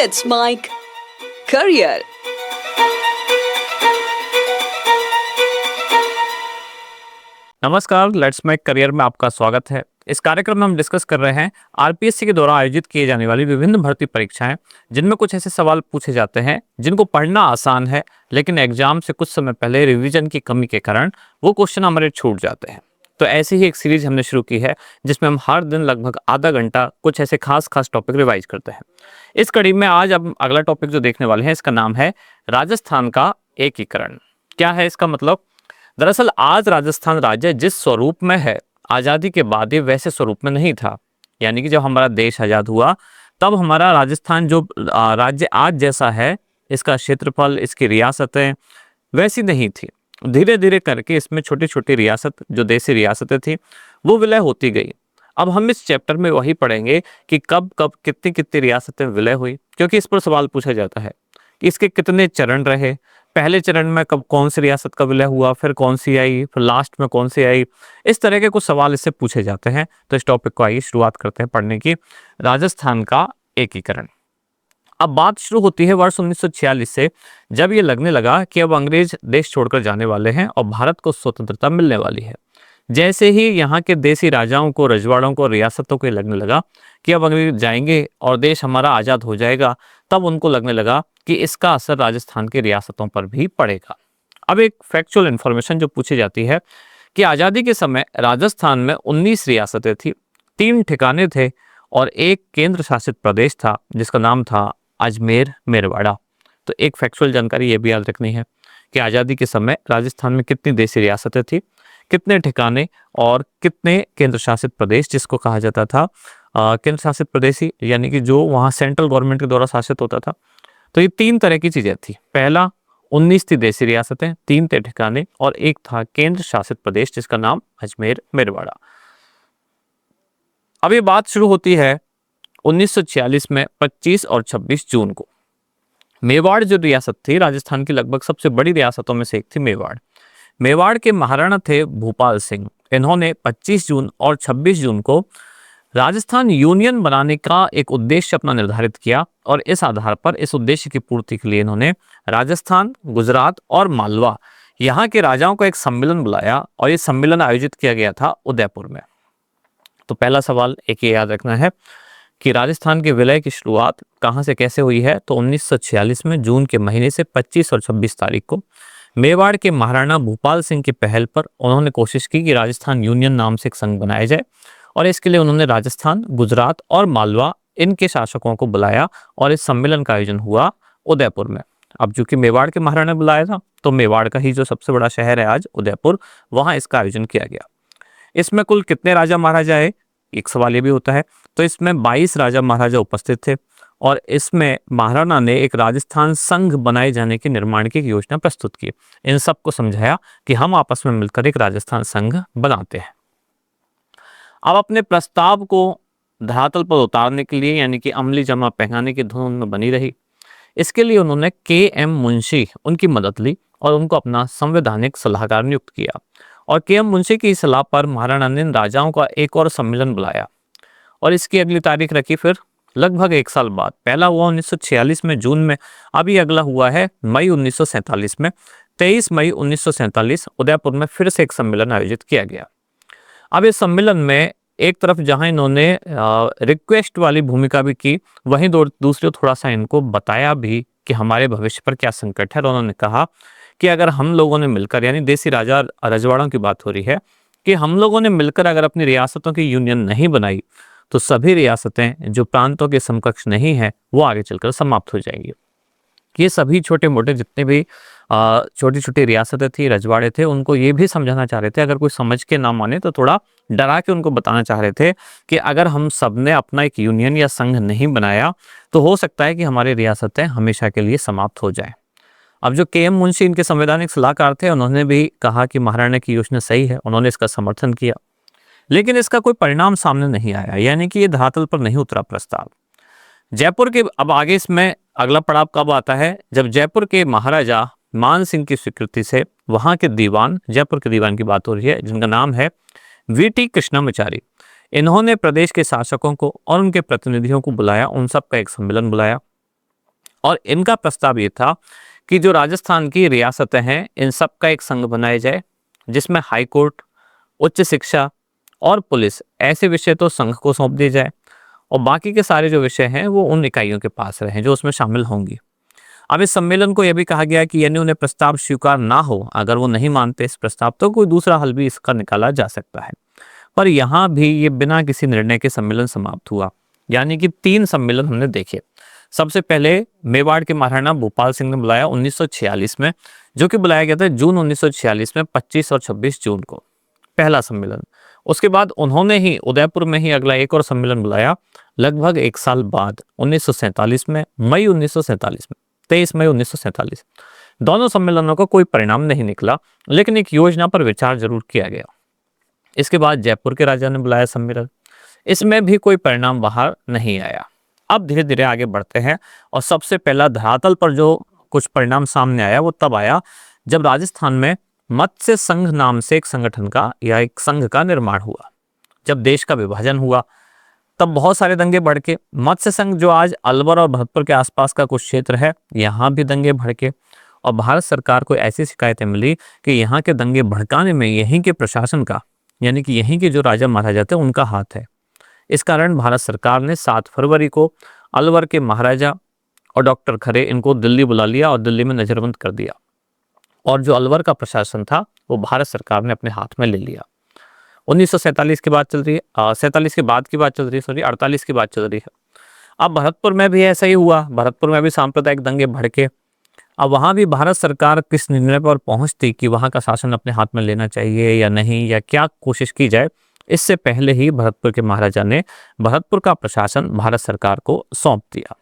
Let's Make Career. नमस्कार, let's make career में आपका स्वागत है। इस कार्यक्रम में हम डिस्कस कर रहे हैं आरपीएससी के द्वारा आयोजित किए जाने वाली विभिन्न भर्ती परीक्षाएं, जिनमें कुछ ऐसे सवाल पूछे जाते हैं जिनको पढ़ना आसान है, लेकिन एग्जाम से कुछ समय पहले रिवीजन की कमी के कारण वो क्वेश्चन हमारे छूट जाते हैं। तो ऐसी ही एक सीरीज हमने शुरू की है जिसमें हम हर दिन लगभग आधा घंटा कुछ ऐसे खास टॉपिक रिवाइज करते हैं। इस कड़ी में आज अब अगला टॉपिक जो देखने वाले हैं, इसका नाम है राजस्थान का एकीकरण। क्या है इसका मतलब? दरअसल आज राजस्थान राज्य जिस स्वरूप में है, आज़ादी के बाद ये वैसे स्वरूप में नहीं था। यानी कि जब हमारा देश आज़ाद हुआ तब हमारा राजस्थान जो राज्य आज जैसा है, इसका क्षेत्रफल, इसकी रियासतें वैसी नहीं थी। धीरे धीरे करके इसमें छोटी छोटी रियासत, जो देसी रियासतें थी, वो विलय होती गई। अब हम इस चैप्टर में वही पढ़ेंगे कि कब कब कितनी कितनी रियासतें विलय हुई, क्योंकि इस पर सवाल पूछा जाता है कि इसके कितने चरण रहे, पहले चरण में कब कौन सी रियासत का विलय हुआ, फिर कौन सी आई, फिर लास्ट में कौन सी आई। इस तरह के कुछ सवाल इससे पूछे जाते हैं। तो इस टॉपिक को आइए शुरुआत करते हैं पढ़ने की, राजस्थान का एकीकरण। अब बात शुरू होती है वर्ष 1946 से, जब ये लगने लगा कि अब अंग्रेज देश छोड़कर जाने वाले हैं और भारत को स्वतंत्रता मिलने वाली है। जैसे ही यहाँ के देसी राजाओं को, रजवाड़ों को, रियासतों को लगने लगा कि अब अंग्रेज जाएंगे और देश हमारा आज़ाद हो जाएगा, तब उनको लगने लगा कि इसका असर राजस्थान की रियासतों पर भी पड़ेगा। अब एक फैक्चुअल इन्फॉर्मेशन जो पूछी जाती है कि आज़ादी के समय राजस्थान में 19 रियासतें थी, 3 ठिकाने थे और एक केंद्र शासित प्रदेश था जिसका नाम था अजमेर मेरवाड़ा। तो एक फैक्चुअल जानकारी ये भी याद रखनी है कि आज़ादी के समय राजस्थान में कितनी देसी रियासतें थी, कितने ठिकाने और कितने केंद्र शासित प्रदेश, जिसको कहा जाता था केंद्र शासित प्रदेश ही, यानी कि जो वहाँ सेंट्रल गवर्नमेंट के द्वारा शासित होता था। तो ये 3 तरह की चीज़ें थी। पहला 19 थी देसी रियासतें, 3 थे ठिकाने और एक था केंद्र शासित प्रदेश जिसका नाम अजमेर मेरवाड़ा। अब ये बात शुरू होती है 1946 में 25 और 26 जून को। मेवाड़ जो रियासत थी, राजस्थान की लगभग सबसे बड़ी रियासतों में से एक थी मेवाड़। मेवाड़ के महाराणा थे भूपाल सिंह। इन्होंने 25 जून और 26 जून को राजस्थान यूनियन बनाने का एक उद्देश्य अपना निर्धारित किया और इस आधार पर इस उद्देश्य की पूर्ति के लिए इन्होंने राजस्थान, गुजरात और मालवा यहाँ के राजाओं का एक सम्मेलन बुलाया और ये सम्मेलन आयोजित किया गया था उदयपुर में। तो पहला सवाल एक ये याद रखना है कि राजस्थान के विलय की शुरुआत कहाँ से कैसे हुई है। तो 1946 में जून के महीने से 25 और 26 तारीख को मेवाड़ के महाराणा भूपाल सिंह की पहल पर उन्होंने कोशिश की कि राजस्थान यूनियन नाम से एक संघ बनाया जाए और इसके लिए उन्होंने राजस्थान, गुजरात और मालवा इनके शासकों को बुलाया और इस सम्मेलन का आयोजन हुआ उदयपुर में। अब चूंकि मेवाड़ के महाराणा ने बुलाया था, तो मेवाड़ का ही जो सबसे बड़ा शहर है आज उदयपुर, वहाँ इसका आयोजन किया गया। इसमें कुल कितने राजा महाराजा है, एक सवाल ये भी होता है। तो इसमें 22 राजा महाराजा उपस्थित थे और इसमें महाराणा ने एक राजस्थान संघ बनाए जाने के निर्माण की योजना प्रस्तुत की। इन सबको समझाया कि हम आपस में मिलकर एक राजस्थान संघ बनाते हैं। अब अपने प्रस्ताव को धरातल पर उतारने के लिए, यानी कि अमली जमा पहनाने की धुन उनमें बनी रही, इसके लिए उन्होंने के.एम. मुंशी उनकी मदद ली और उनको अपना संवैधानिक सलाहकार नियुक्त किया। और के.एम. मुंशी की सलाह पर महाराणा ने राजाओं का एक और सम्मेलन बुलाया और इसकी अगली तारीख रखी फिर लगभग 1 साल बाद। पहला हुआ 1946 में जून में, अभी अगला हुआ है मई 1947 में। 23 मई 1947 उदयपुर में फिर से एक सम्मेलन आयोजित किया गया। अब इस सम्मेलन में एक तरफ जहां इन्होंने रिक्वेस्ट वाली भूमिका भी की, वहीं दूसरी थोड़ा सा इनको बताया भी कि हमारे भविष्य पर क्या संकट है। और उन्होंने कहा कि अगर हम लोगों ने मिलकर, यानी देसी राजा रजवाड़ों की बात हो रही है, कि हम लोगों ने मिलकर अगर अपनी रियासतों की यूनियन नहीं बनाई तो सभी रियासतें जो प्रांतों के समकक्ष नहीं है वो आगे चलकर समाप्त हो जाएंगी। ये सभी छोटे मोटे जितने भी छोटी छोटी रियासतें थी, रजवाड़े थे, उनको ये भी समझाना चाह रहे थे, अगर कोई समझ के ना माने तो थोड़ा डरा के उनको बताना चाह रहे थे कि अगर हम सब ने अपना एक यूनियन या संघ नहीं बनाया तो हो सकता है कि हमारी रियासतें हमेशा के लिए समाप्त हो जाएं। अब जो के.एम. मुंशी इनके संवैधानिक सलाहकार थे, उन्होंने भी कहा कि महाराणा की योजना सही है, उन्होंने इसका समर्थन किया, लेकिन इसका कोई परिणाम सामने नहीं आया, यानी कि ये धरातल पर नहीं उतरा प्रस्ताव। जयपुर के, अब आगे इसमें अगला पड़ाव कब आता है, जब जयपुर के महाराजा मान सिंह की स्वीकृति से वहां के दीवान, जयपुर के दीवान की बात हो रही है, जिनका नाम है वी.टी. कृष्णामाचारी, इन्होंने प्रदेश के शासकों को और उनके प्रतिनिधियों को बुलाया, उन सब का एक सम्मेलन बुलाया और इनका प्रस्ताव ये था कि जो राजस्थान की रियासतें हैं इन सब का एक संघ बनाया जाए, जिसमें हाई कोर्ट, उच्च शिक्षा और पुलिस ऐसे विषय तो संघ को सौंप दिए जाए और बाकी के सारे जो विषय हैं वो उन इकाइयों के पास रहें जो उसमें शामिल होंगी। अब इस सम्मेलन को यह भी कहा गया कि यदि उन्हें प्रस्ताव स्वीकार ना हो, अगर वो नहीं मानते इस प्रस्ताव, तो कोई दूसरा हल भी इसका निकाला जा सकता है। पर यहाँ भी ये बिना किसी निर्णय के सम्मेलन समाप्त हुआ, यानी कि 3 सम्मेलन हमने देखे। सबसे पहले मेवाड़ के महाराणा भूपाल सिंह ने बुलाया 1946 में, जो कि बुलाया गया था जून 1946 में 25 और 26 जून को, पहला सम्मेलन। उसके बाद उन्होंने ही उदयपुर में ही अगला एक और सम्मेलन बुलाया लगभग 1 साल बाद 1947 में, मई 1947 में, 23 मई 1947। दोनों सम्मेलनों का कोई परिणाम नहीं निकला, लेकिन एक योजना पर विचार जरूर किया गया। इसके बाद जयपुर के राजा ने बुलाया सम्मेलन, इसमें भी कोई परिणाम बाहर नहीं आया। अब धीरे धीरे आगे बढ़ते हैं और सबसे पहला धरातल पर जो कुछ परिणाम सामने आया वो तब आया जब राजस्थान में मत्स्य संघ नाम से एक संगठन का या एक संघ का निर्माण हुआ। जब देश का विभाजन हुआ तब बहुत सारे दंगे भड़के। मत्स्य संघ जो आज अलवर और भरतपुर के आसपास का कुछ क्षेत्र है, यहाँ भी दंगे भड़के और भारत सरकार को ऐसी शिकायतें मिली कि यहाँ के दंगे भड़काने में यहीं के प्रशासन का, यानी कि यहीं के जो राजा महाराजा थे उनका हाथ है। इस कारण भारत सरकार ने 7 फरवरी को अलवर के महाराजा और डॉक्टर खरे इनको दिल्ली बुला लिया और दिल्ली में नजरबंद कर दिया और जो अलवर का प्रशासन था वो भारत सरकार ने अपने हाथ में ले लिया। 1947 की बात चल रही है, 47 के बाद की बात चल रही है, सॉरी 48 की बात चल रही है। अब भरतपुर में भी ऐसा ही हुआ, भरतपुर में भी सांप्रदायिक दंगे भड़के। अब वहाँ भी भारत सरकार किस निर्णय पर पहुंचती कि वहाँ का शासन अपने हाथ में लेना चाहिए या नहीं, या क्या कोशिश की जाए, इससे पहले ही भरतपुर के महाराजा ने भरतपुर का प्रशासन भारत सरकार को सौंप दिया।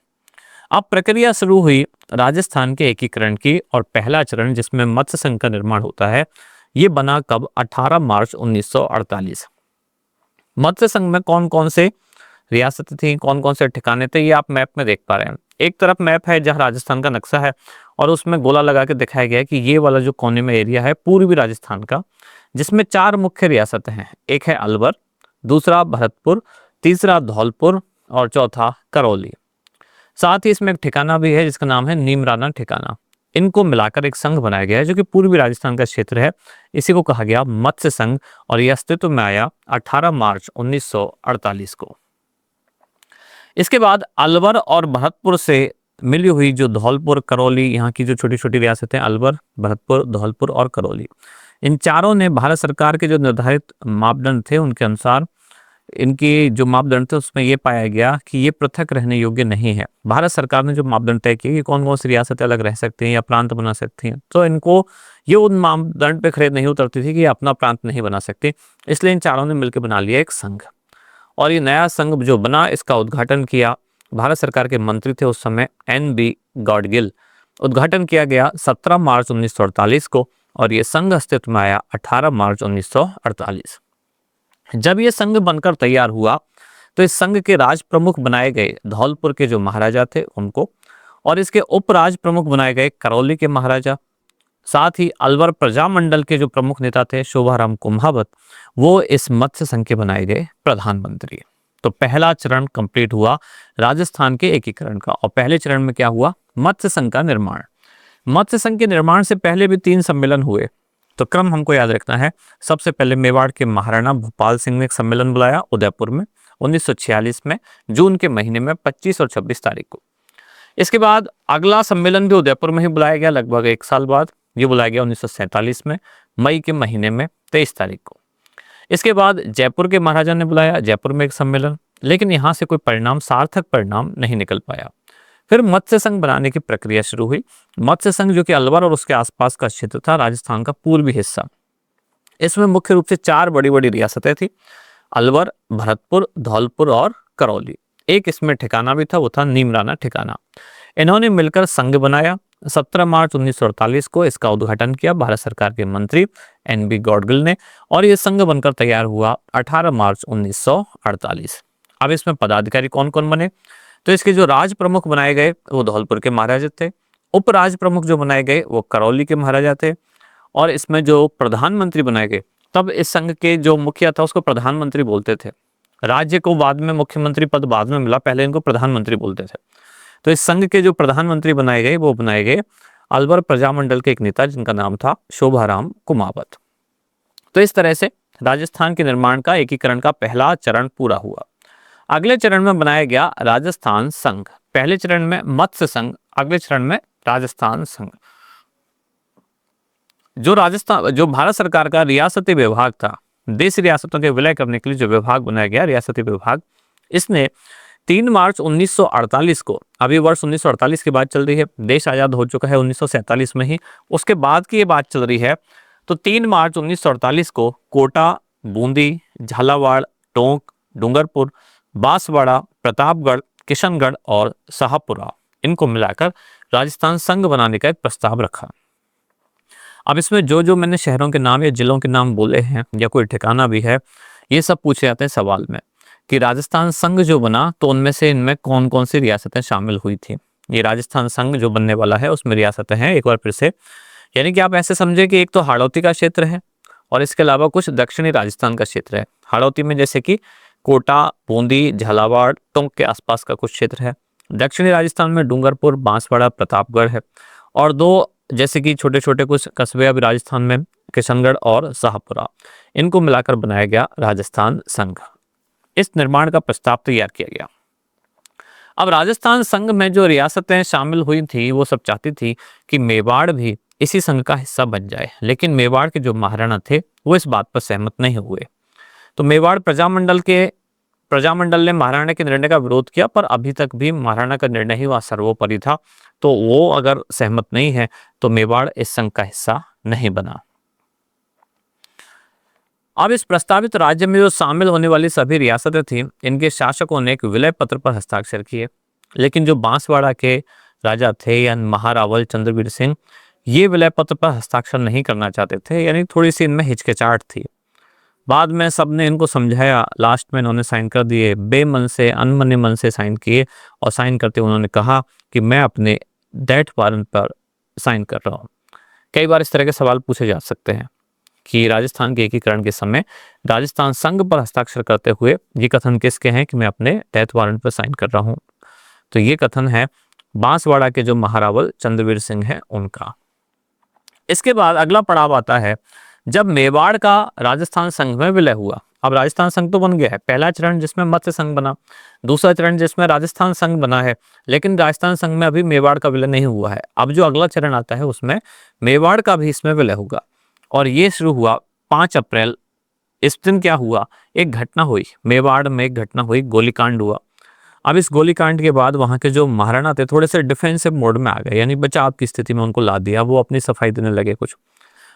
अब प्रक्रिया शुरू हुई राजस्थान के एकीकरण की और पहला चरण जिसमें मत्स्य संघ का निर्माण होता है ये बना कब? 18 मार्च 1948। मत्स्य संघ में कौन कौन से रियासतें थी, कौन कौन से ठिकाने थे, ये आप मैप में देख पा रहे हैं। एक तरफ मैप है जहाँ राजस्थान का नक्शा है और उसमें गोला लगा के दिखाया गया है कि ये वाला जो कोने में एरिया है पूर्वी राजस्थान का, जिसमें 4 मुख्य रियासतें हैं। एक है अलवर, दूसरा भरतपुर, तीसरा धौलपुर और चौथा करौली। साथ ही इसमें एक ठिकाना भी है जिसका नाम है नीमराना ठिकाना। इनको मिलाकर एक संघ बनाया गया है जो कि पूर्वी राजस्थान का क्षेत्र है। इसी को कहा गया मत्स्य संघ और ये अस्तित्व में आया 18 मार्च 1948 को। इसके बाद अलवर और भरतपुर से मिली हुई जो धौलपुर, करौली, यहाँ की जो छोटी छोटी रियासतें अलवर, भरतपुर, धौलपुर और करौली, इन चारों ने भारत सरकार के जो निर्धारित मापदंड थे उनके अनुसार इनकी जो मापदंड थे उसमें ये पाया गया कि ये पृथक रहने योग्य नहीं है। भारत सरकार ने जो मापदंड तय किए कि कौन कौन सी रियासतें अलग रह सकती हैं या प्रांत बना सकती हैं, तो इनको ये उन मापदंड पे खड़े नहीं उतरती थी कि ये अपना प्रांत नहीं बना सकती। इसलिए इन चारों ने मिलकर बना लिया एक संघ और ये नया संघ जो बना इसका उद्घाटन किया भारत सरकार के मंत्री थे उस समय NB गॉडगिल। उद्घाटन किया गया 17 मार्च 1948 को और ये संघ अस्तित्व में आया 18 मार्च 1948। जब ये संघ बनकर तैयार हुआ तो इस संघ के राज प्रमुख बनाए गए धौलपुर के जो महाराजा थे उनको, और इसके उप राज प्रमुख बनाए गए करौली के महाराजा। साथ ही अलवर प्रजामंडल के जो प्रमुख नेता थे शोभाराम कुंभावत, वो इस मत्स्य संघ के बनाए गए प्रधानमंत्री। तो पहला चरण कंप्लीट हुआ राजस्थान के एकीकरण का और पहले चरण में क्या हुआ? मत्स्य संघ का निर्माण। मत्स्य संघ के निर्माण से पहले भी 3 सम्मेलन हुए, तो क्रम हमको याद रखना है। सबसे पहले मेवाड़ के महाराणा भूपाल सिंह ने एक सम्मेलन बुलाया उदयपुर में 1946 में जून के महीने में 25 और 26 तारीख को। इसके बाद अगला सम्मेलन भी उदयपुर में ही बुलाया गया लगभग 1 साल बाद। ये बुलाया गया 1947 में मई के महीने में 23 तारीख को। इसके बाद जयपुर के महाराजा ने बुलाया जयपुर में एक सम्मेलन, लेकिन यहाँ से कोई परिणाम, सार्थक परिणाम नहीं निकल पाया। फिर मत्स्य संघ बनाने की प्रक्रिया शुरू हुई। मत्स्य संघ जो कि अलवर और उसके आसपास का क्षेत्र था, राजस्थान का पूर्वी हिस्सा, इसमें मुख्य रूप से 4 बड़ी बड़ी रियासतें थी, अलवर, भरतपुर, धौलपुर और करौली। एक इसमें ठिकाना भी था, वो था नीमराना ठिकाना। इन्होंने मिलकर संघ बनाया। 17 मार्च 1948 को इसका उद्घाटन किया भारत सरकार के मंत्री NB गॉडगिल ने और ये संघ बनकर तैयार हुआ 18 मार्च 1948। अब इसमें पदाधिकारी कौन कौन बने? तो इसके जो राज प्रमुख बनाए गए वो धौलपुर के महाराजा थे, उप राज प्रमुख जो बनाए गए वो करौली के महाराजा थे, और इसमें जो प्रधानमंत्री बनाए गए, तब इस संघ के जो मुखिया था उसको प्रधानमंत्री बोलते थे। राज्य को बाद में मुख्यमंत्री पद बाद में मिला, पहले इनको प्रधानमंत्री बोलते थे। तो इस संघ के जो प्रधानमंत्री बनाए गए वो बनाए गए अलवर प्रजामंडल के एक नेता जिनका नाम था शोभाराम कुमावत। तो इस तरह से राजस्थान के निर्माण का एकीकरण का पहला चरण पूरा हुआ। अगले चरण में बनाया गया राजस्थान संघ। पहले चरण में मत्स्य संघ, अगले चरण में राजस्थान संघ। जो भारत सरकार का रियासती विभाग था, देशी रियासतों के विलय करने के लिए जो विभाग बनाया गया रियासती विभाग, इसने 3 मार्च 1948 को, अभी वर्ष 1948 की बात चल रही है, देश आज़ाद हो चुका है 1947 में ही, उसके बाद की ये बात चल रही है। तो 3 मार्च 1948 को कोटा, बूंदी, झालावाड़, टोंक, डूंगरपुर, बांसवाड़ा, प्रतापगढ़, किशनगढ़ और शाहपुरा, इनको मिलाकर राजस्थान संघ बनाने का एक प्रस्ताव रखा। अब इसमें जो जो मैंने शहरों के नाम या जिलों के नाम बोले हैं या कोई ठिकाना भी है, ये सब पूछे जाते हैं सवाल में कि राजस्थान संघ जो बना तो उनमें से इनमें कौन कौन सी रियासतें शामिल हुई थी। ये राजस्थान संघ जो बनने वाला है उसमें रियासतें हैं, एक बार फिर से, यानी कि आप ऐसे समझे कि एक तो हाड़ौती का क्षेत्र है और इसके अलावा कुछ दक्षिणी राजस्थान का क्षेत्र है। हाड़ौती में जैसे कि कोटा, बूंदी, झालावाड़, टोंक के आसपास का कुछ क्षेत्र है। दक्षिणी राजस्थान में डूंगरपुर, बांसवाड़ा, प्रतापगढ़ है। और दो जैसे कि छोटे छोटे कुछ कस्बे अभी राजस्थान में, किशनगढ़ और शाहपुरा, इनको मिलाकर बनाया गया राजस्थान संघ। इस निर्माण का प्रस्ताव तैयार किया गया। अब राजस्थान संघ में जो रियासतें शामिल हुई थी वो सब चाहती थी कि मेवाड़ भी इसी संघ का हिस्सा बन जाए, लेकिन मेवाड़ के जो महाराणा थे वो इस बात पर सहमत नहीं हुए। तो मेवाड़ प्रजामंडल ने महाराणा के निर्णय का विरोध किया, पर अभी तक भी महाराणा का निर्णय ही वह सर्वोपरि था। तो वो अगर सहमत नहीं है तो मेवाड़ इस संघ का हिस्सा नहीं बना। अब इस प्रस्तावित राज्य में जो शामिल होने वाली सभी रियासतें थीं, इनके शासकों ने एक विलय पत्र पर हस्ताक्षर किए, लेकिन जो बांसवाड़ा के राजा थे यानी महारावल चंद्रवीर सिंह, ये विलय पत्र पर हस्ताक्षर नहीं करना चाहते थे, यानी थोड़ी सी इनमें हिचकिचाहट थी। बाद में सबने इनको समझाया, लास्ट में इन्होंने साइन कर दिए, बेमन से अनमने मन से साइन किए, और साइन करते उन्होंने कहा कि मैं अपने डेथ वारंट पर साइन कर रहा हूँ। कई बार इस तरह के सवाल पूछे जा सकते हैं कि राजस्थान के एकीकरण के समय राजस्थान संघ पर हस्ताक्षर करते हुए ये कथन किसके हैं कि मैं अपने डेथ वारंट पर साइन कर रहा हूँ। तो ये कथन है बांसवाड़ा के जो महारावल चंद्रवीर सिंह हैं उनका। इसके बाद अगला पड़ाव आता है जब मेवाड़ का राजस्थान संघ में विलय हुआ। अब राजस्थान संघ तो बन गया है, पहला चरण जिसमें मत्स्य संघ बना, दूसरा चरण जिसमें राजस्थान संघ बना है, लेकिन राजस्थान संघ में अभी मेवाड़ का विलय नहीं हुआ है। अब जो अगला चरण आता है उसमें मेवाड़ का भी इसमें विलय होगा, और ये शुरू हुआ 5 अप्रैल। इस दिन क्या हुआ, एक घटना हुई, मेवाड़ में एक घटना हुई, गोलीकांड हुआ। अब इस गोलीकांड के बाद वहां के जो महाराणा थे थोड़े से डिफेंसिव मोड में आ गए, यानी बचाव की स्थिति में उनको ला दिया, वो अपनी सफाई देने लगे कुछ।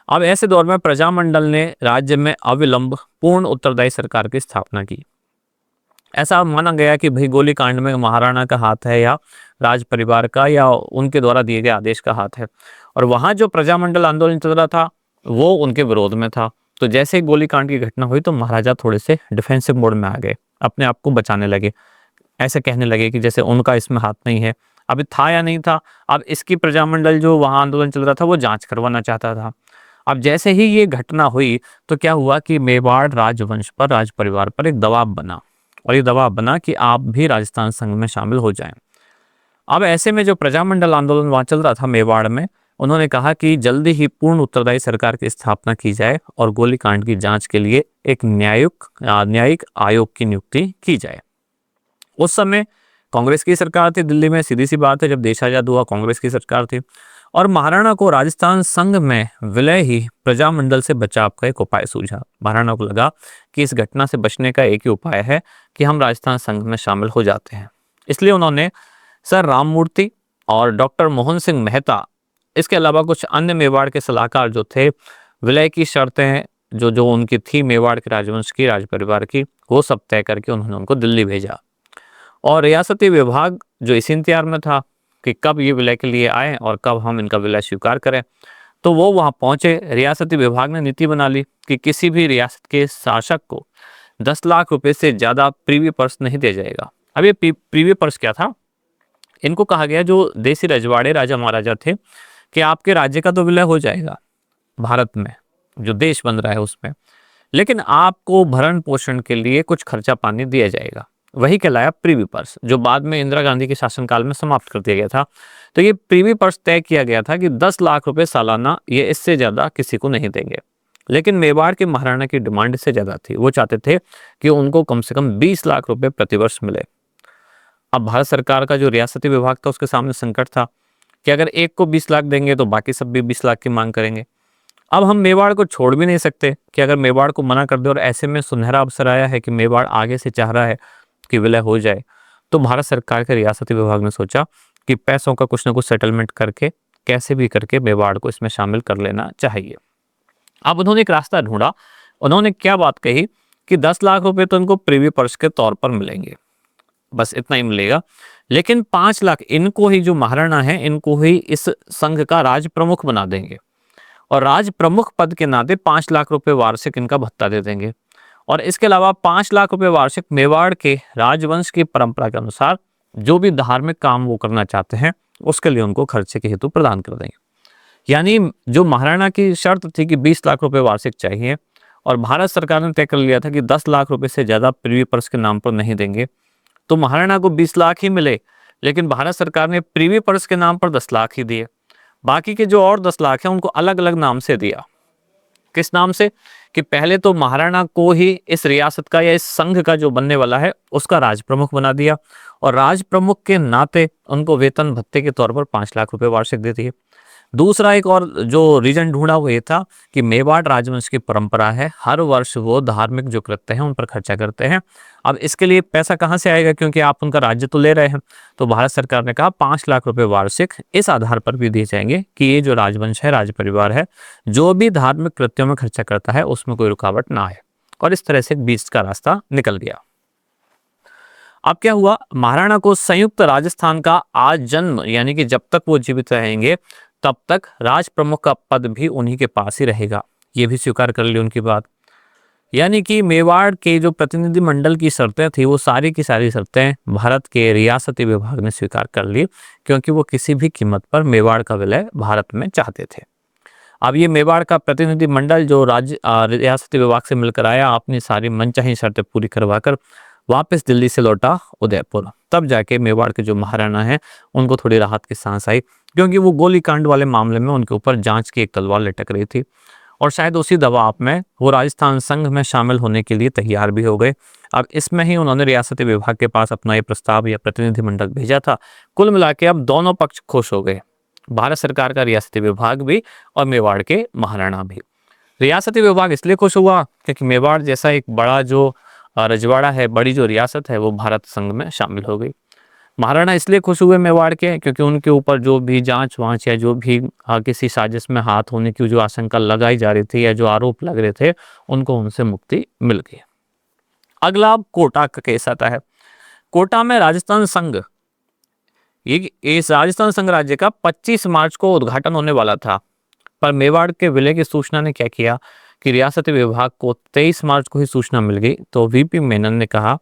अब ऐसे दौर में प्रजामंडल ने राज्य में अविलंब पूर्ण उत्तरदायी सरकार की स्थापना की। ऐसा माना गया कि भाई गोलीकांड में महाराणा का हाथ है या राज परिवार का या उनके द्वारा दिए गए आदेश का हाथ है, और वहां जो प्रजामंडल आंदोलन चल रहा था वो उनके विरोध में था। तो जैसे ही गोलीकांड की घटना हुई तो महाराजा थोड़े से डिफेंसिव मोड में आ गए, अपने आप को बचाने लगे, ऐसे कहने लगे कि जैसे उनका इसमें हाथ नहीं है। अभी था या नहीं था, अब इसकी प्रजामंडल जो वहां आंदोलन चल रहा था वो जांच करवाना चाहता था। अब जैसे ही ये घटना हुई तो क्या हुआ कि मेवाड़ राजवंश पर, राज परिवार पर एक दबाव बना, और ये दबाव बना कि आप भी राजस्थान संघ में शामिल हो जाएं। अब ऐसे में जो प्रजामंडल आंदोलन वहां चल रहा था मेवाड़ में, उन्होंने कहा कि जल्दी ही पूर्ण उत्तरदायी सरकार की स्थापना की जाए और गोलीकांड की जांच के लिए एक न्यायिक आयोग की नियुक्ति की जाए। उस समय कांग्रेस की सरकार थी दिल्ली में, सीधी सी बात है, जब देश आजाद हुआ कांग्रेस की सरकार थी, और महाराणा को राजस्थान संघ में विलय ही प्रजामंडल से बचाव का एक उपाय सूझा। महाराणा को लगा कि इस घटना से बचने का एक ही उपाय है कि हम राजस्थान संघ में शामिल हो जाते हैं। इसलिए उन्होंने सर राममूर्ति और डॉक्टर मोहन सिंह मेहता, इसके अलावा कुछ अन्य मेवाड़ के सलाहकार जो थे, विलय की शर्तें जो उनकी थी मेवाड़ के राजवंश की, राज परिवार की, वो सब तय करके उन्होंने उनको दिल्ली भेजा। और रियासती विभाग जो इसी इंतजार में था कि कब ये विलय के लिए आए और कब हम इनका विलय स्वीकार करें, तो वो वहाँ पहुँचे। रियासती विभाग ने नीति बना ली कि किसी भी रियासत के शासक को 10 लाख रुपए से ज़्यादा प्रीवी पर्स नहीं दिया जाएगा। अब ये प्रीवी पर्स क्या था, इनको कहा गया जो देसी रजवाड़े राजा महाराजा थे कि आपके राज्य का तो विलय हो जाएगा भारत में जो देश बन रहा है उसमें, लेकिन आपको भरण पोषण के लिए कुछ खर्चा पानी दिया जाएगा। वही कहलाया प्रीवी पर्स, जो बाद में इंदिरा गांधी के शासनकाल में समाप्त कर दिया गया था। तो ये प्रीवी पर्स तय किया गया था कि 10 लाख रुपए सालाना, ये इससे ज़्यादा किसी को नहीं देंगे। लेकिन मेवाड़ के महाराणा की डिमांड इससे ज़्यादा थी। वो चाहते थे कि उनको कम से कम 20 लाख रुपए प्रतिवर्ष मिले। अब भारत सरकार का जो रियासती विभाग था उसके सामने संकट था कि अगर एक को 20 लाख देंगे तो बाकी सब भी 20 लाख की मांग करेंगे। अब हम मेवाड़ को छोड़ भी नहीं सकते कि अगर मेवाड़ को मना कर दे, और ऐसे में सुनहरा अवसर आया है कि मेवाड़ आगे से चाह रहा है कि विलय हो जाए, तो भारत सरकार के रियासती विभाग ने सोचा कि पैसों का कुछ ना कुछ सेटलमेंट करके कैसे भी करके मेवाड़ को इसमें शामिल कर लेना चाहिए। अब उन्होंने एक रास्ता ढूंढा। उन्होंने क्या बात कही कि 10 लाख रुपए तो इनको प्रीवी पर्स के तौर पर मिलेंगे, बस इतना ही मिलेगा, लेकिन 5 लाख इनको ही, जो महाराणा है, इनको ही इस संघ का राज प्रमुख बना देंगे और राज प्रमुख पद के नाते 5 लाख रुपए वार्षिक इनका भत्ता दे देंगे। और इसके अलावा 5 लाख रुपए वार्षिक मेवाड़ के राजवंश की परंपरा के अनुसार जो भी धार्मिक काम वो करना चाहते हैं उसके लिए उनको खर्चे के हेतु प्रदान कर देंगे। यानी जो महाराणा की शर्त थी कि 20 लाख रुपए वार्षिक चाहिए, और भारत सरकार ने तय कर लिया था कि 10 लाख रुपए से ज़्यादा प्रीवी पर्स के नाम पर नहीं देंगे, तो महाराणा को 20 लाख ही मिले, लेकिन भारत सरकार ने प्रीवी पर्स के नाम पर 10 लाख ही दिए। बाकी के जो और 10 लाख हैं उनको अलग अलग नाम से दिया। किस नाम से? कि पहले तो महाराणा को ही इस रियासत का या इस संघ का जो बनने वाला है उसका राज प्रमुख बना दिया, और राज प्रमुख के नाते उनको वेतन भत्ते के तौर पर 5 लाख रुपए वार्षिक दे दिए। दूसरा एक और जो रीजन ढूंढा वो ये था कि मेवाड़ राजवंश की परंपरा है, हर वर्ष वो धार्मिक जो कृत्य हैं उन पर खर्चा करते हैं। अब इसके लिए पैसा कहाँ से आएगा, क्योंकि आप उनका राज्य तो ले रहे हैं। तो भारत सरकार ने कहा 5 लाख रुपए वार्षिक इस आधार पर भी दिए जाएंगे कि ये जो राजवंश है, राज परिवार है, जो भी धार्मिक कृत्यों में खर्चा करता है उसमें कोई रुकावट ना आए। और इस तरह से 20 का रास्ता निकल गया। अब क्या हुआ, महाराणा को संयुक्त राजस्थान का आज जन्म, यानी कि जब तक वो जीवित रहेंगे तब तक राज प्रमुख का पद भी उन्हीं के पास ही रहेगा, ये भी स्वीकार कर ली उनकी बात। यानी कि मेवाड़ के जो प्रतिनिधि मंडल की शर्तें थी वो सारी की सारी शर्तें भारत के रियासती विभाग ने स्वीकार कर ली, क्योंकि वो किसी भी कीमत पर मेवाड़ का विलय भारत में चाहते थे। अब ये मेवाड़ का प्रतिनिधि मंडल जो रियासती विभाग से मिलकर आया, अपनी सारी मनचाही शर्तें पूरी करवाकर वापस दिल्ली से लौटा उदयपुर। तब जाके मेवाड़ के जो महाराणा हैं उनको थोड़ी राहत की सांस आई, क्योंकि वो गोलीकांड वाले मामले में उनके ऊपर जांच की एक तलवार लटक रही थी, और शायद उसी दबाव में वो राजस्थान संघ में शामिल होने के लिए तैयार भी हो गए। अब इसमें ही उन्होंने रियासती विभाग के पास अपना ये प्रस्ताव या प्रतिनिधिमंडल भेजा था। कुल मिला के अब दोनों पक्ष खुश हो गए, भारत सरकार का रियासती विभाग भी और मेवाड़ के महाराणा भी। रियासती विभाग इसलिए खुश हुआ क्योंकि मेवाड़ जैसा एक बड़ा जो रजवाड़ा है, बड़ी जो रियासत है, वो भारत संघ में शामिल हो गई। महाराणा इसलिए खुश हुए मेवाड़ के क्योंकि उनके ऊपर जो भी जांच वांच या जो भी किसी साजिश में हाथ होने की जो आशंका लगाई जा रही थी या जो आरोप लग रहे थे, उनको उनसे मुक्ति मिल गई। अगला अब कोटा का केस आता है। कोटा में राजस्थान संघ, ये इस राजस्थान संघ राज्य का 25 मार्च को उद्घाटन होने वाला था, पर मेवाड़ के विलय की सूचना ने क्या किया कि रियासती विभाग को 23 मार्च को ही सूचना मिल गई। तो वीपी मेनन ने कहा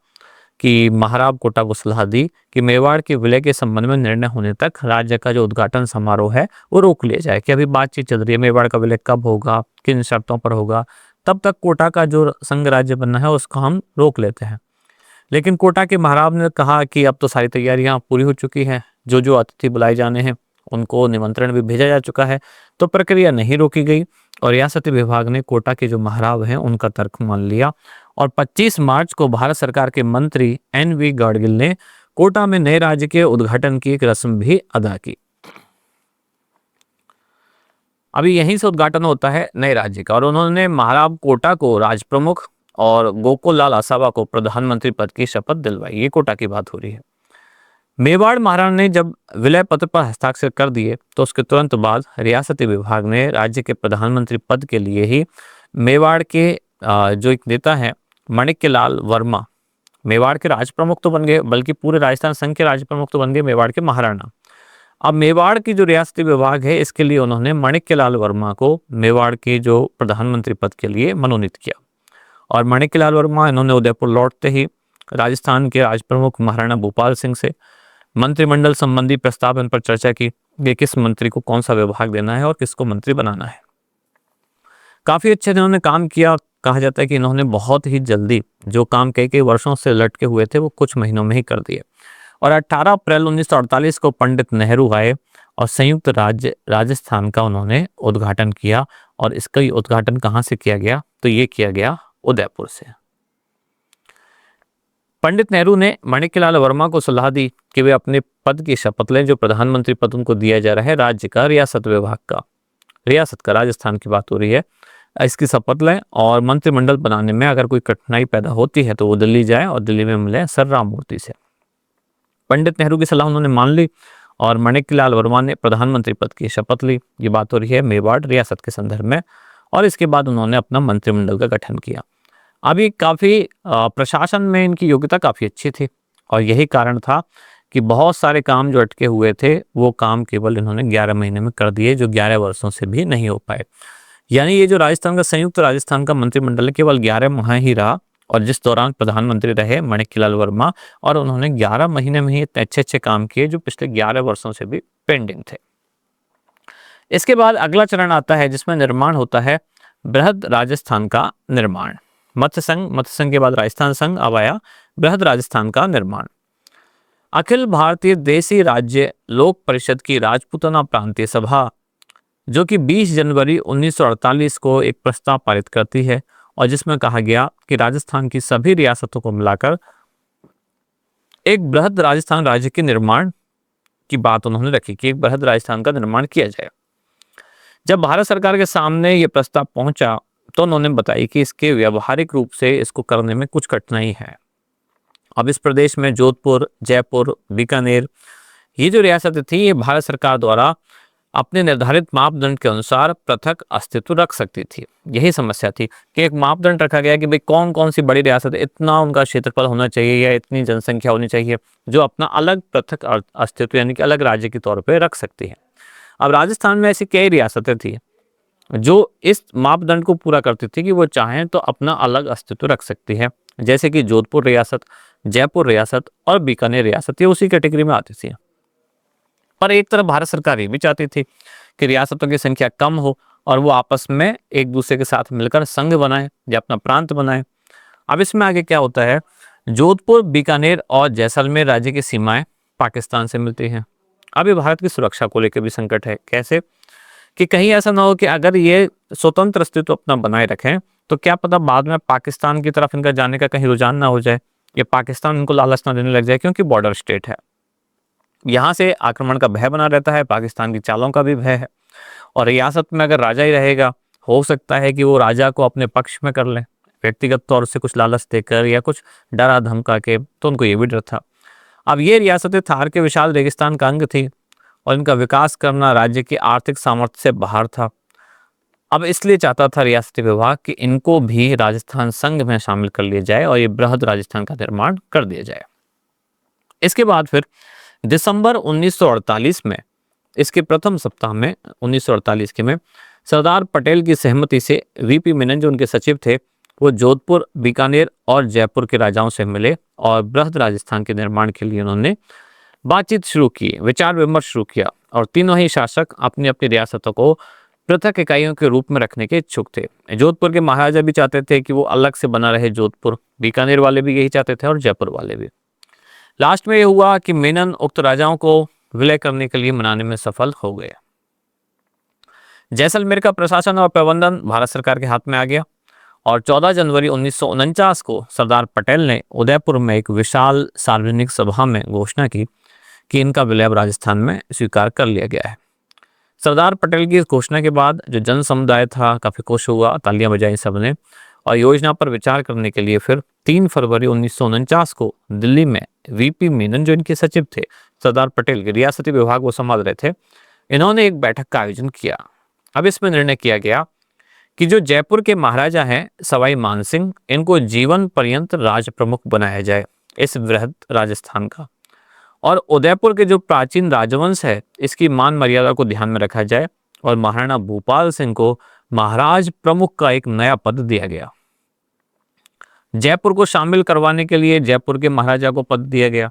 कि महाराव कोटा को सलाह दी कि मेवाड़ के विलय के संबंध में निर्णय होने तक राज्य का जो उद्घाटन समारोह है वो रोक लिया जाए, कि अभी बातचीत चल रही है, मेवाड़ का विलय कब होगा, किन शर्तों पर होगा, तब तक कोटा का जो संघ राज्य बनना है उसको हम रोक लेते हैं। लेकिन कोटा के महाराव ने कहा कि अब तो सारी तैयारियां पूरी हो चुकी हैं, जो जो अतिथि बुलाए जाने हैं उनको निमंत्रण भी भेजा जा चुका है, तो प्रक्रिया नहीं रोकी गई। और रियासती विभाग ने कोटा के जो महाराव हैं उनका तर्क मान लिया, और 25 मार्च को भारत सरकार के मंत्री NV गाडगिल ने कोटा में नए राज्य के उद्घाटन की एक रस्म भी अदा की। अभी यहीं से उद्घाटन होता है नए राज्य का, और उन्होंने महाराव कोटा को राज प्रमुख और गोकुल लाल आसावा को प्रधानमंत्री पद की शपथ दिलवाई। ये कोटा की बात हो रही है। मेवाड़ महाराणा ने जब विलय पत्र पर हस्ताक्षर कर दिए तो उसके तुरंत बाद रियासती विभाग ने राज्य के प्रधानमंत्री पद के लिए ही मेवाड़ के जो एक नेता है माणिक्यलाल वर्मा, मेवाड़ के राज प्रमुख तो बन गए, बल्कि पूरे राजस्थान संघ के राज प्रमुख तो बन गए मेवाड़ के महाराणा। अब मेवाड़ की जो रियासती विभाग है इसके लिए उन्होंने माणिक्यलाल वर्मा को मेवाड़ के जो प्रधानमंत्री पद के लिए मनोनीत किया, और माणिक्यलाल वर्मा इन्होंने उदयपुर लौटते ही राजस्थान के राज प्रमुख महाराणा भूपाल सिंह से मंत्रिमंडल संबंधी प्रस्तावन पर चर्चा की कि किस मंत्री को कौन सा विभाग देना है और किसको मंत्री बनाना है। काफी अच्छे इन्होंने काम किया, कहा जाता है कि इन्होंने बहुत ही जल्दी जो काम कई वर्षों से लटके हुए थे वो कुछ महीनों में ही कर दिए। और 18 अप्रैल 1948 को पंडित नेहरू आए और संयुक्त राज्य राजस्थान का उन्होंने उद्घाटन किया। और इसका ही उद्घाटन कहाँ से किया गया? तो ये किया गया उदयपुर से। पंडित नेहरू ने माणिक्यलाल वर्मा को सलाह दी कि वे अपने पद की शपथ लें, जो प्रधानमंत्री पद उनको दिया जा रहा है राज्य का, रियासत विभाग का, रियासत का, राजस्थान की बात हो रही है, इसकी शपथ लें। और मंत्रिमंडल बनाने में अगर कोई कठिनाई पैदा होती है तो वो दिल्ली जाए और दिल्ली में मिले सर राममूर्ति से। पंडित नेहरू की सलाह उन्होंने मान ली और माणिक्यलाल वर्मा ने प्रधानमंत्री पद की शपथ ली। ये बात हो रही है मेवाड़ रियासत के संदर्भ में। और इसके बाद उन्होंने अपना मंत्रिमंडल का गठन किया। अभी काफ़ी प्रशासन में इनकी योग्यता काफ़ी अच्छी थी और यही कारण था कि बहुत सारे काम जो अटके हुए थे वो काम केवल इन्होंने 11 महीने में कर दिए, जो 11 वर्षों से भी नहीं हो पाए। यानी ये जो राजस्थान का संयुक्त राजस्थान का मंत्रिमंडल केवल 11 माह ही रहा और जिस दौरान प्रधानमंत्री रहे माणिक्यलाल वर्मा, और उन्होंने 11 महीने में ही इतने अच्छे अच्छे काम किए जो पिछले 11 वर्षों से भी पेंडिंग थे। इसके बाद अगला चरण आता है जिसमें निर्माण होता है बृहद राजस्थान का निर्माण। मत्स्य संघ के बाद राजस्थान संघ, अब आया बृहद राजस्थान का निर्माण। अखिल भारतीय देसी राज्य लोक परिषद की राजपूताना प्रांतीय सभा, जो कि 20 जनवरी 1948 को एक प्रस्ताव पारित करती है और जिसमें कहा गया कि राजस्थान की सभी रियासतों को मिलाकर एक बृहद राजस्थान राज्य के निर्माण की बात उन्होंने रखी कि एक बृहद राजस्थान का निर्माण किया जाए। जब भारत सरकार के सामने ये प्रस्ताव पहुंचा तो उन्होंने बताई कि इसके व्यावहारिक रूप से इसको करने में कुछ कठिनाई है। अब इस प्रदेश में जोधपुर, जयपुर, बीकानेर, ये जो रियासतें थी ये भारत सरकार द्वारा अपने निर्धारित मापदंड के अनुसार पृथक अस्तित्व रख सकती थी। यही समस्या थी कि एक मापदंड रखा गया कि भाई कौन कौन सी बड़ी रियासत, इतना उनका क्षेत्रफल होना चाहिए या इतनी जनसंख्या होनी चाहिए जो अपना अलग पृथक अस्तित्व यानी कि अलग राज्य के तौर पर रख सकती है। अब राजस्थान में ऐसी कई रियासतें थी जो इस मापदंड को पूरा करती थी कि वो चाहें तो अपना अलग अस्तित्व रख सकती है, जैसे कि जोधपुर रियासत, जयपुर रियासत और बीकानेर रियासत, ये उसी कैटेगरी में आती थी। पर एक तरफ भारत सरकार ये भी चाहती थी कि रियासतों की संख्या कम हो और वो आपस में एक दूसरे के साथ मिलकर संघ बनाए या अपना प्रांत बनाए। अब इसमें आगे क्या होता है, जोधपुर, बीकानेर और जैसलमेर राज्य की सीमाएं पाकिस्तान से मिलती हैं। अब ये भारत की सुरक्षा को लेकर भी संकट है। कैसे कि कहीं ऐसा ना हो कि अगर ये स्वतंत्र अस्तित्व अपना बनाए रखें तो क्या पता बाद में पाकिस्तान की तरफ इनका जाने का कहीं रुझान ना हो जाए या पाकिस्तान इनको लालच ना देने लग जाए, क्योंकि बॉर्डर स्टेट है। यहाँ से आक्रमण का भय बना रहता है, पाकिस्तान की चालों का भी भय है। और रियासत में अगर राजा ही रहेगा, हो सकता है कि वो राजा को अपने पक्ष में कर लें व्यक्तिगत तौर से कुछ लालच देकर या कुछ डरा धमका के, तो उनको ये भी डर था। अब ये रियासतें थार के विशाल रेगिस्तान का अंग थी और इनका विकास करना राज्य की आर्थिक सामर्थ्य से बाहर था। अब इसलिए चाहता था रियासती विभाग कि इनको भी राजस्थान संघ में शामिल कर लिया जाए और ये बृहद राजस्थान का निर्माण कर दिया जाए। इसके बाद फिर दिसंबर 1948 में, इसके प्रथम सप्ताह में 1948 के में, सरदार पटेल की सहमति से वीपी मेनन जो उनके सचिव थे वो जोधपुर, बीकानेर और जयपुर के राजाओं से मिले और बृहद राजस्थान के निर्माण के लिए उन्होंने बातचीत शुरू की, विचार विमर्श शुरू किया। और तीनों ही शासक अपनी अपनी रियासतों को पृथक इकाइयों के रूप में रखने के इच्छुक थे। जोधपुर के महाराजा भी चाहते थे कि वो अलग से बना रहे जोधपुर, बीकानेर वाले भी यही चाहते थे और जयपुर वाले भी। लास्ट में ये हुआ कि मेनन उक्त राजाओं को विलय करने के लिए मनाने में सफल हो गए। जैसलमेर का प्रशासन और प्रबंधन भारत सरकार के हाथ में आ गया और 14 जनवरी 1949 को सरदार पटेल ने उदयपुर में एक विशाल सार्वजनिक सभा में घोषणा की कि इनका विलय राजस्थान में स्वीकार कर लिया गया है। सरदार पटेल की इस घोषणा के बाद जो जन समुदाय था काफ़ी खुश हुआ, तालियां बजाई सबने और योजना पर विचार करने के लिए फिर 3 फरवरी 1949 को दिल्ली में वीपी मेनन जो इनके सचिव थे, सरदार पटेल के रियासती विभाग वो संभाल रहे थे, इन्होंने एक बैठक का आयोजन किया। अब इसमें निर्णय किया गया कि जो जयपुर के महाराजा हैं सवाई मानसिंह, इनको जीवन पर्यंत राज प्रमुख बनाया जाए इस बृहद राजस्थान का, और उदयपुर के जो प्राचीन राजवंश है इसकी मान मर्यादा को ध्यान में रखा जाए और महाराणा भूपाल सिंह को महाराज प्रमुख का एक नया पद दिया गया। जयपुर को शामिल करवाने के लिए जयपुर के महाराजा को पद दिया गया।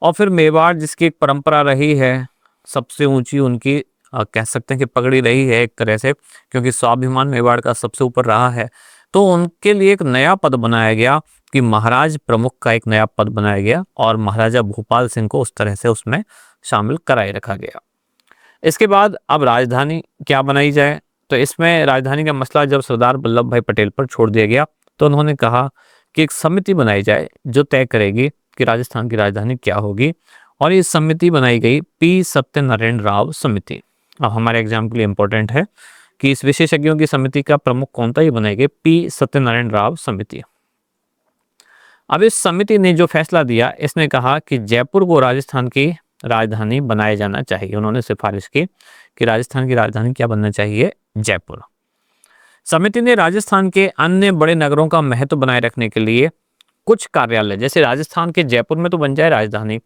और फिर मेवाड़ जिसकी एक परंपरा रही है, सबसे ऊंची उनकी कह सकते हैं कि पगड़ी रही है एक तरह से, क्योंकि स्वाभिमान मेवाड़ का सबसे ऊपर रहा है। तो उनके लिए एक नया पद बनाया गया कि महाराज प्रमुख का एक नया पद बनाया गया और महाराजा भूपाल सिंह को उस तरह से उसमें शामिल कराए रखा गया। इसके बाद अब राजधानी क्या बनाई जाए, तो इसमें राजधानी का मसला जब सरदार वल्लभ भाई पटेल पर छोड़ दिया गया तो उन्होंने कहा कि एक समिति बनाई जाए जो तय करेगी कि राजस्थान की राजधानी क्या होगी, और ये समिति बनाई गई पी सत्यनारायण राव समिति। अब हमारे एग्जाम के लिए इंपॉर्टेंट है कि इस विशेषज्ञों की समिति का प्रमुख कौन था, ये बनाई गई पी सत्यनारायण राव समिति। अब इस समिति ने जो फैसला दिया, इसने कहा कि जयपुर को राजस्थान की राजधानी बनाया जाना चाहिए। उन्होंने सिफारिश की कि राजस्थान की राजधानी क्या बनना चाहिए, जयपुर। समिति ने राजस्थान के अन्य बड़े नगरों का महत्व बनाए रखने के लिए कुछ कार्यालय, जैसे राजस्थान के जयपुर में तो बन जाए राजधानी,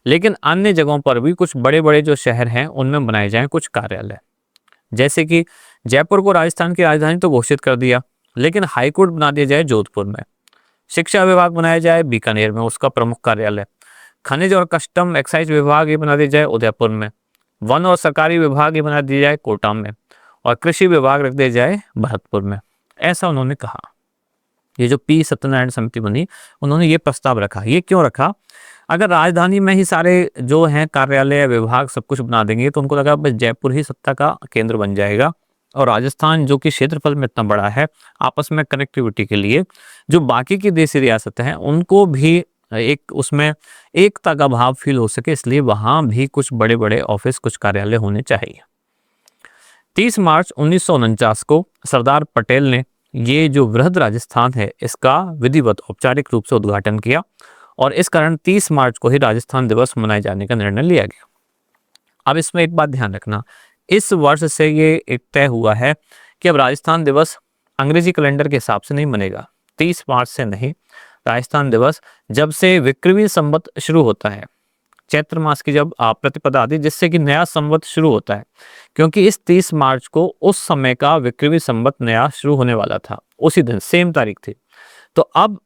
लेकिन अन्य जगहों पर भी कुछ बड़े बड़े जो शहर हैं उनमें बनाए जाएं कुछ कार्यालय। जैसे कि जयपुर को राजस्थान की राजधानी तो घोषित कर दिया, लेकिन हाईकोर्ट बना दिया जाए जोधपुर में। शिक्षा विभाग बनाया जाए बीकानेर में, उसका प्रमुख कार्यालय। खनिज और कस्टम एक्साइज विभाग ये बना दिया जाए उदयपुर में। वन और सरकारी विभाग ये बना दिया जाए कोटा में, और कृषि विभाग रख दिया जाए भरतपुर में। ऐसा उन्होंने कहा। ये जो पी सत्यनारायण समिति बनी, उन्होंने ये प्रस्ताव रखा। ये क्यों रखा, अगर राजधानी में ही सारे जो हैं कार्यालय विभाग सब कुछ बना देंगे तो उनको लगा बस जयपुर ही सत्ता का केंद्र बन जाएगा, और राजस्थान जो कि क्षेत्रफल में इतना बड़ा है, आपस में कनेक्टिविटी के लिए जो बाकी की देशी रियासतें हैं उनको भी एक उसमें एकता का भाव फील हो सके, इसलिए वहाँ भी कुछ बड़े बड़े ऑफिस, कुछ कार्यालय होने चाहिए। 30 मार्च 1949 को सरदार पटेल ने ये जो वृहद राजस्थान है इसका विधिवत औपचारिक रूप से उद्घाटन किया, और इस कारण 30 मार्च को ही राजस्थान दिवस मनाए जाने का निर्णय लिया गया। अब इसमें एक बात ध्यान रखना, इस वर्ष से ये एक तय हुआ है कि अब राजस्थान दिवस अंग्रेजी कैलेंडर के हिसाब से नहीं मनेगा। 30 मार्च से नहीं, राजस्थान दिवस जब से विक्रमी संवत शुरू होता है, चैत्र मास की जब प्रतिपदा आती है, जिससे कि नया संवत शुरू होता है, क्योंकि इस 30 मार्च को उस समय का विक्रमी संवत नया शुरू होने वाला था, उसी दिन सेम तारीख थी। तो अब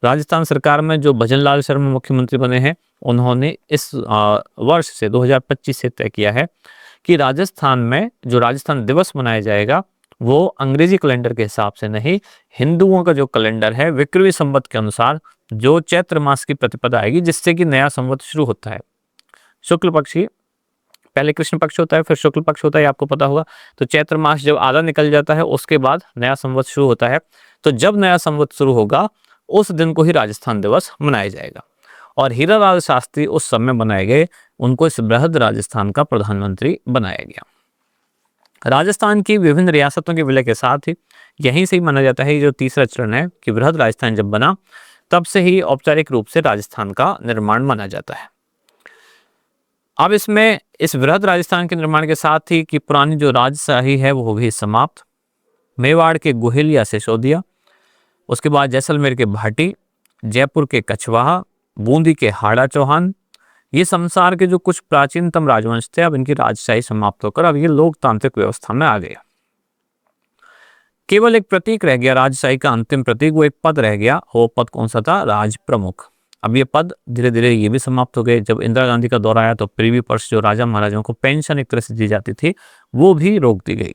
राजस्थान सरकार में जो भजनलाल शर्मा मुख्यमंत्री बने हैं, उन्होंने इस वर्ष से 2025 से तय किया है कि राजस्थान में जो राजस्थान दिवस मनाया जाएगा वो अंग्रेजी कैलेंडर के हिसाब से नहीं, हिंदुओं का जो कैलेंडर है विक्रमी संवत के अनुसार जो चैत्र मास की प्रतिपदा आएगी, जिससे कि नया संवत शुरू होता है। शुक्ल पक्ष ही, पहले कृष्ण पक्ष होता है फिर शुक्ल पक्ष होता है, आपको पता होगा। तो चैत्र मास जब आधा निकल जाता है उसके बाद नया संवत शुरू होता है। तो जब नया संवत शुरू होगा उस दिन को ही राजस्थान दिवस मनाया जाएगा, और हीरालाल शास्त्री उस समय बनाए गए, उनको इस बृहद राजस्थान का प्रधानमंत्री बनाया गया। राजस्थान की विभिन्न रियासतों के विलय के साथ ही यहीं से ही माना जाता है, ये जो तीसरा चरण है कि बृहद राजस्थान जब बना तब से ही औपचारिक रूप से राजस्थान का निर्माण माना जाता है। अब इसमें इस बृहद राजस्थान के निर्माण के साथ ही कि पुरानी जो राजशाही है वो भी समाप्त। मेवाड़ के गोहिल या सिसोदिया, उसके बाद जैसलमेर के भाटी, जयपुर के कछवाहा, बूंदी के हाड़ा चौहान, ये संसार के जो कुछ प्राचीनतम राजवंश थे, अब इनकी राजशाही समाप्त होकर अब ये लोकतांत्रिक व्यवस्था में आ गया। केवल एक प्रतीक रह गया राजशाही का, अंतिम प्रतीक, वो एक पद रह गया। वो पद कौन सा था, राज प्रमुख। अब ये पद धीरे धीरे ये भी समाप्त हो गए। जब इंदिरा गांधी का दौर आया तो प्रीवी पर्स जो राजा महाराजाओं को पेंशन एक तरह से दी जाती थी वो भी रोक दी गई।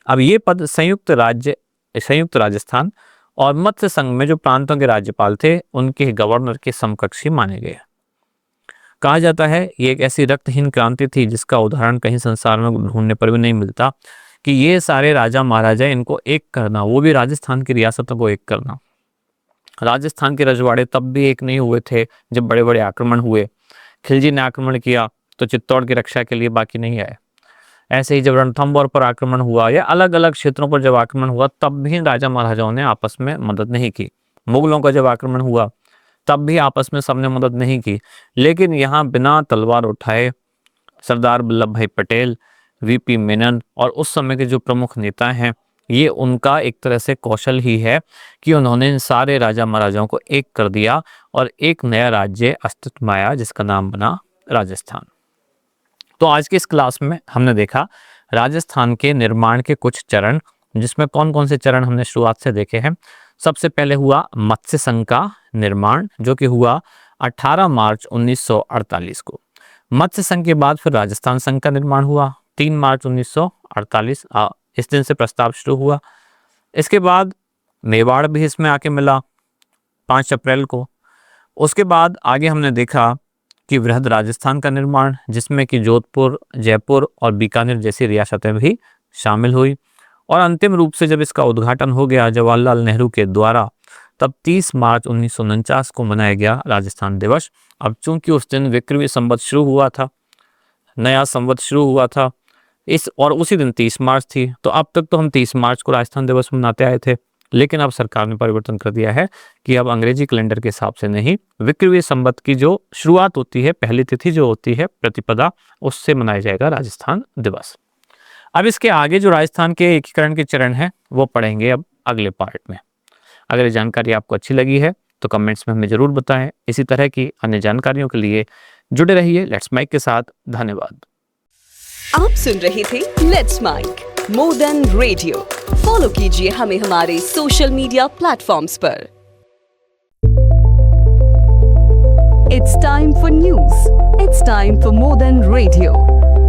अब ये पद संयुक्त राजस्थान और मत्स्य संघ में जो प्रांतों के राज्यपाल थे उनके गवर्नर के समकक्षी माने गए। कहा जाता है ये एक ऐसी रक्तहीन क्रांति थी जिसका उदाहरण कहीं संसार में ढूंढने पर भी नहीं मिलता, कि ये सारे राजा महाराजा इनको एक करना, वो भी राजस्थान की रियासतों को एक करना। राजस्थान के रजवाड़े तब भी एक नहीं हुए थे जब बड़े बड़े आक्रमण हुए। खिलजी ने आक्रमण किया तो चित्तौड़ की रक्षा के लिए बाकी नहीं आए। ऐसे ही जब रणथंभौर पर आक्रमण हुआ या अलग अलग क्षेत्रों पर जब आक्रमण हुआ तब भी राजा महाराजाओं ने आपस में मदद नहीं की। मुगलों का जब आक्रमण हुआ तब भी आपस में सबने मदद नहीं की। लेकिन यहाँ बिना तलवार उठाए सरदार वल्लभ भाई पटेल, वीपी मेनन और उस समय के जो प्रमुख नेता हैं, ये उनका एक तरह से कौशल ही है कि उन्होंने इन सारे राजा महाराजाओं को एक कर दिया और एक नया राज्य अस्तित्व में आया जिसका नाम बना राजस्थान। तो आज की इस क्लास में हमने देखा राजस्थान के निर्माण के कुछ चरण, जिसमें कौन कौन से चरण हमने शुरुआत से देखे हैं। सबसे पहले हुआ मत्स्य संघ का निर्माण जो कि हुआ 18 मार्च 1948 को। मत्स्य संघ के बाद फिर राजस्थान संघ का निर्माण हुआ 3 मार्च 1948, इस दिन से प्रस्ताव शुरू हुआ। इसके बाद मेवाड़ भी इसमें आके मिला 5 अप्रैल को। उसके बाद आगे हमने देखा कि वृहद राजस्थान का निर्माण, जिसमें कि जोधपुर, जयपुर और बीकानेर जैसी रियासतें भी शामिल हुई। और अंतिम रूप से जब इसका उद्घाटन हो गया जवाहरलाल नेहरू के द्वारा, तब 30 मार्च 1949 को मनाया गया राजस्थान दिवस। अब चूंकि उस दिन विक्रमी संवत शुरू हुआ था, नया संवत शुरू हुआ था और उसी दिन 30 मार्च थी, तो अब तक तो हम 30 मार्च को राजस्थान दिवस मनाते आए थे, लेकिन अब सरकार ने परिवर्तन कर दिया है कि अब अंग्रेजी कैलेंडर के हिसाब से नहीं, विक्रमी संवत की जो शुरुआत होती है, पहली तिथि जो होती है प्रतिपदा, उससे मनाया जाएगा राजस्थान दिवस। अब इसके आगे जो राजस्थान के एकीकरण के चरण हैं वो पढ़ेंगे अब अगले पार्ट में। अगर ये जानकारी आपको अच्छी लगी है तो कमेंट्स में हमें जरूर बताएं। इसी तरह की अन्य जानकारियों के लिए जुड़े रहिए लेट्स माइक के साथ। धन्यवाद। आप सुन रहे थे let's mic more than radio. Follow कीजिए हमें हमारे सोशल मीडिया प्लेटफॉर्म्स पर। It's time for news. It's time for more than radio.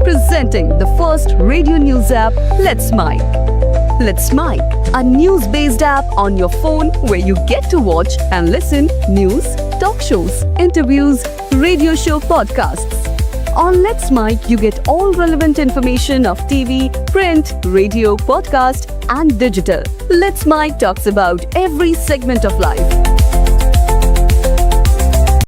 Presenting the first radio news app, Let's Mic. Let's Mic, a news-based app on your phone where you get to watch and listen news, talk shows, interviews, radio show podcasts. On Let's Mic, you get all relevant information of TV, print, radio, podcast, and digital. Let's Mic talks about every segment of life.